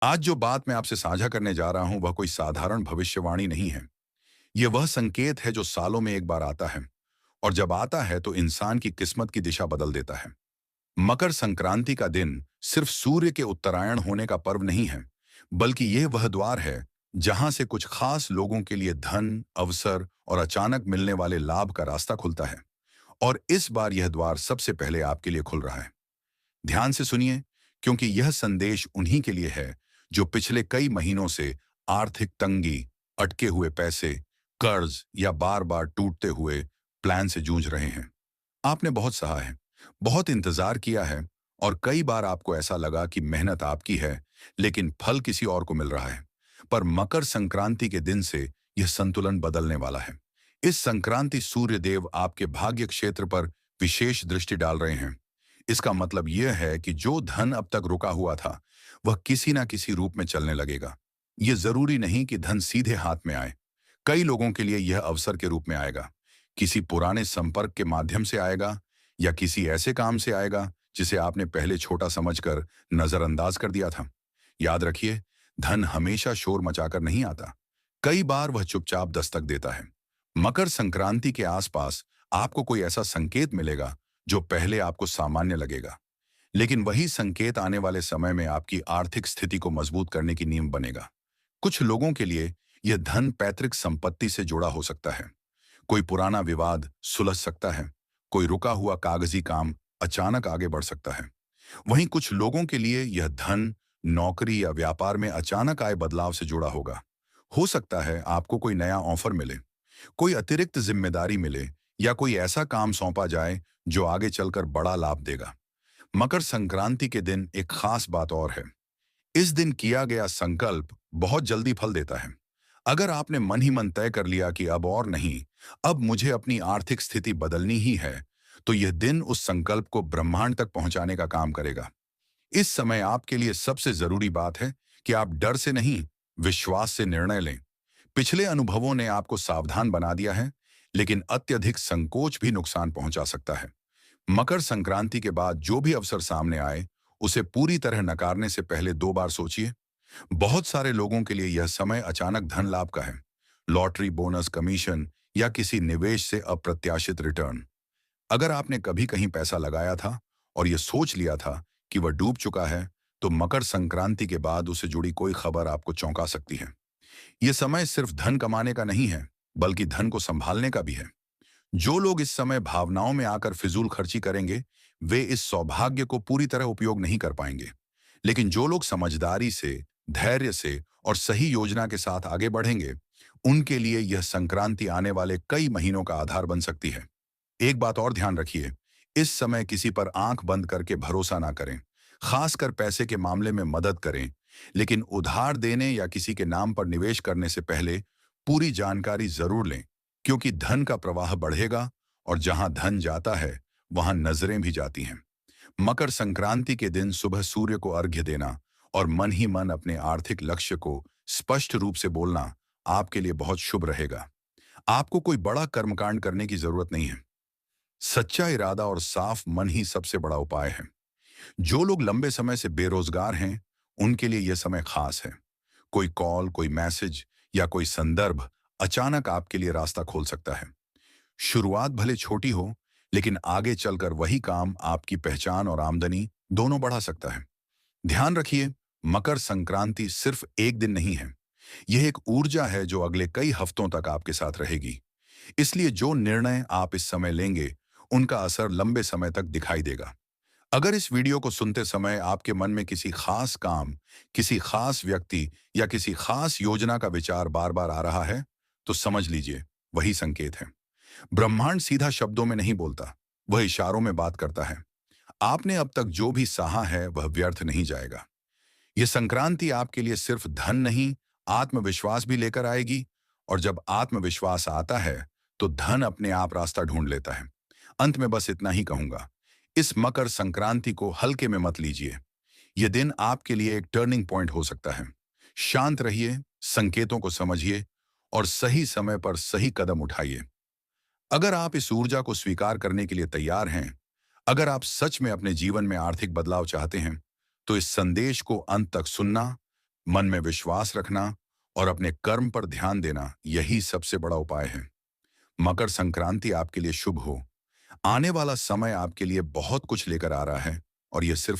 आज जो बात मैं आपसे साझा करने जा रहा हूं वह कोई साधारण भविष्यवाणी नहीं है। यह वह संकेत है जो सालों में एक बार आता है, और जब आता है तो इंसान की किस्मत की दिशा बदल देता है। मकर संक्रांति का दिन सिर्फ सूर्य के उत्तरायण होने का पर्व नहीं है, बल्कि यह वह द्वार है जहां से कुछ खास लोगों के लिए धन, अवसर और अचानक मिलने वाले लाभ का रास्ता खुलता है। और इस बार यह द्वार सबसे पहले आपके लिए खुल रहा है। ध्यान से सुनिए, क्योंकि यह संदेश उन्हीं के लिए है जो पिछले कई महीनों से आर्थिक तंगी, अटके हुए पैसे, कर्ज या बार बार टूटते हुए प्लान से जूझ रहे हैं। आपने बहुत सहा है, बहुत इंतजार किया है, और कई बार आपको ऐसा लगा कि मेहनत आपकी है, लेकिन फल किसी और को मिल रहा है। पर मकर संक्रांति के दिन से यह संतुलन बदलने वाला है। इस संक्रांति सूर्य देव आपके भाग्य क्षेत्र पर विशेष दृष्टि डाल रहे हैं। इसका मतलब यह है कि जो धन अब तक रुका हुआ था, वह किसी ना किसी रूप में चलने लगेगा। यह जरूरी नहीं कि धन सीधे हाथ में आए। कई लोगों के लिए यह अवसर के रूप में आएगा, किसी पुराने संपर्क के माध्यम से आएगा, या किसी ऐसे काम से आएगा जिसे आपने पहले छोटा समझकर नजरअंदाज कर दिया था। याद रखिए, धन हमेशा शोर मचाकर नहीं आता। कई बार वह चुपचाप दस्तक देता है। मकर संक्रांति के आसपास आपको कोई ऐसा संकेत मिलेगा जो पहले आपको सामान्य लगेगा, लेकिन वही संकेत आने वाले समय में आपकी आर्थिक स्थिति को मजबूत करने की नींव बनेगा। कुछ लोगों के लिए यह धन पैतृक संपत्ति से जुड़ा हो सकता है। कोई पुराना विवाद सुलझ सकता है, कोई रुका हुआ कागजी काम अचानक आगे बढ़ सकता है। वहीं कुछ लोगों के लिए यह धन नौकरी या व्यापार में अचानक आए बदलाव से जुड़ा होगा। हो सकता है आपको कोई नया ऑफर मिले, कोई अतिरिक्त जिम्मेदारी मिले, या कोई ऐसा काम सौंपा जाए जो आगे चलकर बड़ा लाभ देगा। मकर संक्रांति के दिन एक खास बात और है। इस दिन किया गया संकल्प बहुत जल्दी फल देता है। अगर आपने मन ही मन तय कर लिया कि अब और नहीं, अब मुझे अपनी आर्थिक स्थिति बदलनी ही है, तो यह दिन उस संकल्प को ब्रह्मांड तक पहुंचाने का काम करेगा। इस समय आपके लिए सबसे जरूरी बात है कि आप डर से नहीं, विश्वास से निर्णय लें। पिछले अनुभवों ने आपको सावधान बना दिया है, लेकिन अत्यधिक संकोच भी नुकसान पहुंचा सकता है। मकर संक्रांति के बाद जो भी अवसर सामने आए, उसे पूरी तरह नकारने से पहले 2 बार सोचिए। बहुत सारे लोगों के लिए यह समय अचानक धन लाभ का है। लॉटरी, बोनस, कमीशन या किसी निवेश से अप्रत्याशित रिटर्न। अगर आपने कभी कहीं पैसा लगाया था और यह सोच लिया था कि वह डूब चुका है, तो मकर संक्रांति के बाद उसे जुड़ी कोई खबर आपको चौंका सकती है। यह समय सिर्फ धन कमाने का नहीं है, बल्कि धन को संभालने का भी है। जो लोग इस समय भावनाओं में आकर फिजूल खर्ची करेंगे, वे इस सौभाग्य को पूरी तरह उपयोग नहीं कर पाएंगे। लेकिन जो लोग समझदारी से, धैर्य से और सही योजना के साथ आगे बढ़ेंगे, उनके लिए यह संक्रांति आने वाले कई महीनों का आधार बन सकती है। एक बात और ध्यान रखिए, इस समय किसी पर आंख बंद करके भरोसा ना करें। खासकर पैसे के मामले में मदद करें, लेकिन उधार देने या किसी के नाम पर निवेश करने से पहले पूरी जानकारी जरूर लें, क्योंकि धन का प्रवाह बढ़ेगा, और जहां धन जाता है वहां नजरें भी जाती हैं। मकर संक्रांति के दिन सुबह सूर्य को अर्घ्य देना और मन ही मन अपने आर्थिक लक्ष्य को स्पष्ट रूप से बोलना आपके लिए बहुत शुभ रहेगा। आपको कोई बड़ा कर्मकांड करने की जरूरत नहीं है। सच्चा इरादा और साफ मन ही सबसे बड़ा उपाय है। जो लोग लंबे समय से बेरोजगार हैं, उनके लिए यह समय खास है। कोई कॉल, कोई मैसेज या कोई संदर्भ अचानक आपके लिए रास्ता खोल सकता है। शुरुआत भले छोटी हो, लेकिन आगे चलकर वही काम आपकी पहचान और आमदनी दोनों बढ़ा सकता है। ध्यान रखिए, मकर संक्रांति सिर्फ एक दिन नहीं है। यह एक ऊर्जा है जो अगले कई हफ्तों तक आपके साथ रहेगी। इसलिए जो निर्णय आप इस समय लेंगे, उनका असर लंबे समय तक दिखाई देगा। अगर इस वीडियो को सुनते समय आपके मन में किसी खास काम, किसी खास व्यक्ति या किसी खास योजना का विचार बार बार आ रहा है, तो समझ लीजिए वही संकेत है। ब्रह्मांड सीधा शब्दों में नहीं बोलता, वह इशारों में बात करता है। आपने अब तक जो भी सहा है वह व्यर्थ नहीं जाएगा। यह संक्रांति आपके लिए सिर्फ धन नहीं, आत्मविश्वास भी लेकर आएगी, और जब आत्मविश्वास आता है तो धन अपने आप रास्ता ढूंढ लेता है। अंत में बस इतना ही कहूंगा, इस मकर संक्रांति को हल्के में मत लीजिए। यह दिन आपके लिए एक टर्निंग पॉइंट हो सकता है। शांत रहिए, संकेतों को समझिए और सही समय पर सही कदम उठाइए। अगर आप इस ऊर्जा को स्वीकार करने के लिए तैयार हैं, अगर आप सच में अपने जीवन में आर्थिक बदलाव चाहते हैं, तो इस संदेश को अंत तक सुनना, मन में विश्वास रखना और अपने कर्म पर ध्यान देना यही सबसे बड़ा उपाय है। मकर संक्रांति आपके लिए शुभ हो। आने वाला समय आपके लिए बहुत कुछ लेकर आ रहा है और यह सिर्फ